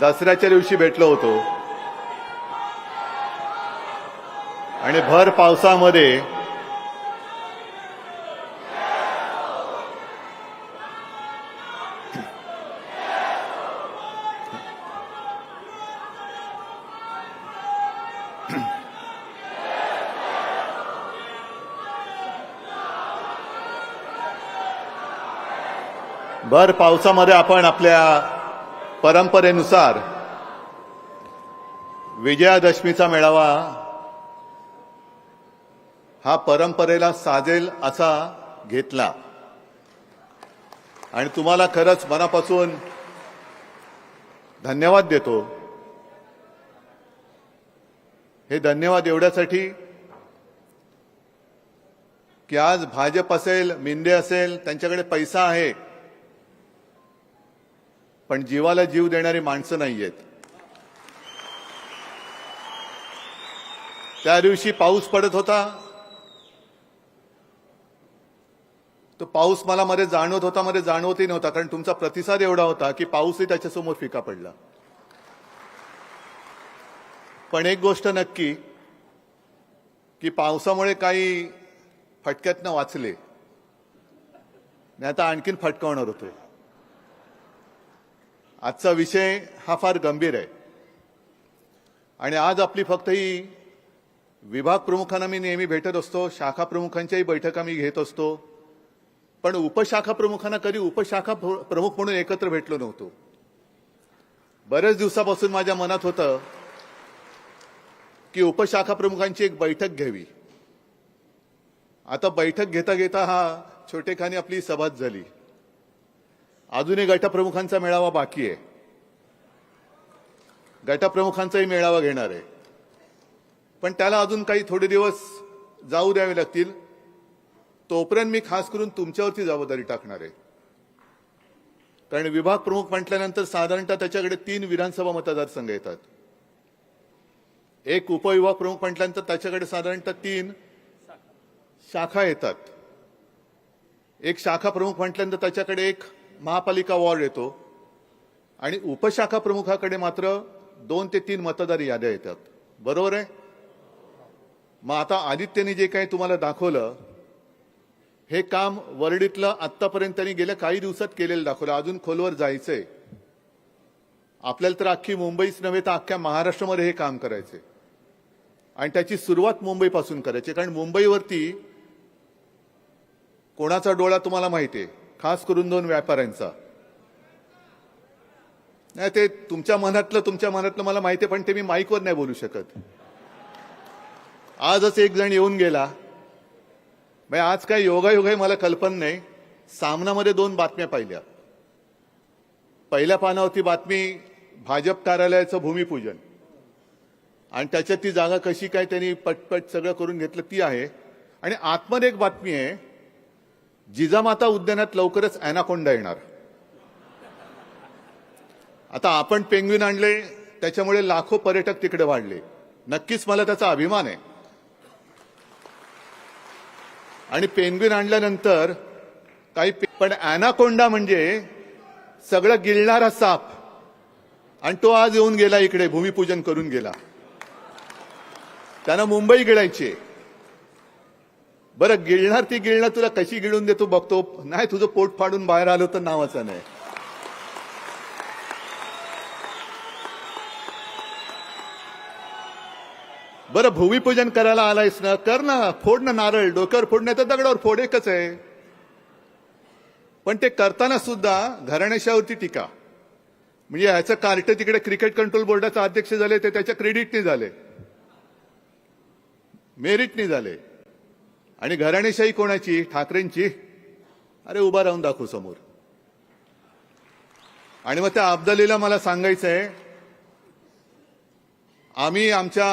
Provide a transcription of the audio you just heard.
दसऱ्याच्या दिवशी भेटलो होतो आणि भर पावसामध्ये आपण आपल्या परंपरेनुसार विजयादशमीचा मेळावा हा परंपरेला साजेल असा घेतला आणि तुम्हाला खरंच मनापासून धन्यवाद देतो। हे धन्यवाद एवढ्यासाठी की आज भाजप असेल, मिंदे असेल, त्यांच्याकडे पैसा आहे, पण जीवाला जीव देणारी माणसं नाहीयेत। त्या दिवशी पाऊस पडत होता, तो पाऊस मला मध्ये जाणवत होता, मध्ये जाणवतही नव्हता, कारण तुमचा प्रतिसाद एवढा होता की पाऊसही त्याच्यासमोर फिका पडला। पण एक गोष्ट नक्की की पावसामुळे काही फटक्यातनं वाचले, नाही आता आणखीन फटकावणार होतो। आजचा विषय हा फार गंभीर आहे आणि आज आपली फक्त ही विभाग प्रमुखांना मी नेहमी भेटत असतो, शाखा प्रमुखांच्याही बैठका मी घेत असतो, पण उपशाखा प्रमुखांना कधी उपशाखा प्रमुख म्हणून एकत्र भेटलो नव्हतो। बरेच दिवसापासून माझ्या मनात होतं की उपशाखा प्रमुखांची एक बैठक घ्यावी। आता बैठक घेता घेता हा छोटेखानी आपली सभाच झाली। अजूनही गटप्रमुखांचा मेळावा बाकी आहे, गटप्रमुखांचाही मेळावा घेणार आहे, पण त्याला अजून काही थोडे दिवस जाऊ द्यावे लागतील। तोपर्यंत मी खास करून तुमच्यावरती जबाबदारी टाकणार आहे, कारण विभाग प्रमुख म्हटल्यानंतर साधारणतः त्याच्याकडे 3 विधानसभा मतदारसंघ येतात। एक उपविभाग प्रमुख म्हटल्यानंतर त्याच्याकडे साधारणतः 3 शाखा येतात। एक शाखा प्रमुख म्हटल्यानंतर त्याच्याकडे एक महापालिका वॉर्ड येतो आणि उपशाखा प्रमुखाकडे मात्र 2 ते 3 मतदार याद्या येतात। बरोबर आहे? मग आता आदित्यने जे काही तुम्हाला दाखवलं, हे काम वरळीतलं आत्तापर्यंत त्यांनी गेल्या काही दिवसात केलेलं दाखवलं। अजून खोलवर जायचंय आपल्याला, तर अख्खी मुंबईच नव्हे तर अख्ख्या महाराष्ट्रामध्ये हे काम करायचंय आणि त्याची सुरुवात मुंबईपासून करायची, कारण मुंबईवरती कोणाचा डोळा तुम्हाला माहिती आहे, खास करून 2 व्यापाऱ्यांचा। नाही ते तुमच्या मनातलं मला माहिती आहे, पण ते मी माईकवर नाही बोलू शकत। आजच एक जण येऊन गेला, आज काय योगायोग आहे मला कल्पना नाही। सामनामध्ये 2 बातम्या पाहिल्या। पहिल्या पानावरती बातमी भाजप कार्यालयाचं भूमिपूजन आणि त्याच्यात ती जागा कशी काय त्यांनी पटपट सगळं करून घेतलं ती आहे, आणि आतमध्ये एक बातमी आहे, जिजामाता उद्यानात लवकरच अॅनाकोंडा येणार। आता आपण पेंग्विन आणले, त्याच्यामुळे लाखो पर्यटक तिकडे वाढले, नक्कीच मला त्याचा अभिमान आहे। आणि पेंग्विन आणल्यानंतर पण अॅनाकोंडा म्हणजे सगळं गिळणारा साप, आणि तो आज येऊन गेला इकडे, भूमिपूजन करून गेला। त्यानं मुंबई गिळायची। बरं, गिळणार ती गिळणार, तुला कशी गिळून देतो बघतो, नाही तुझं पोट फाडून बाहेर आलो तर नावाचं नाही। बरं, भूमिपूजन करायला आलायस ना, कर ना, फोड ना नारळ, डोक्यावर फोडण्याचं दगडावर फोड, एकच आहे। पण ते करताना सुद्धा घराणेशावरती टीका, म्हणजे ह्याचं कार्ट तिकडे क्रिकेट कंट्रोल बोर्डाचे अध्यक्ष झाले, ते त्याच्या क्रेडिटने झाले, मेरिटने झाले। आणि घराणेशाही कोणाची? ठाकरेंची। अरे उभा राहून दाखवू समोर। आणि मग त्या अब्दालीला मला सांगायचंय, आम्ही आमच्या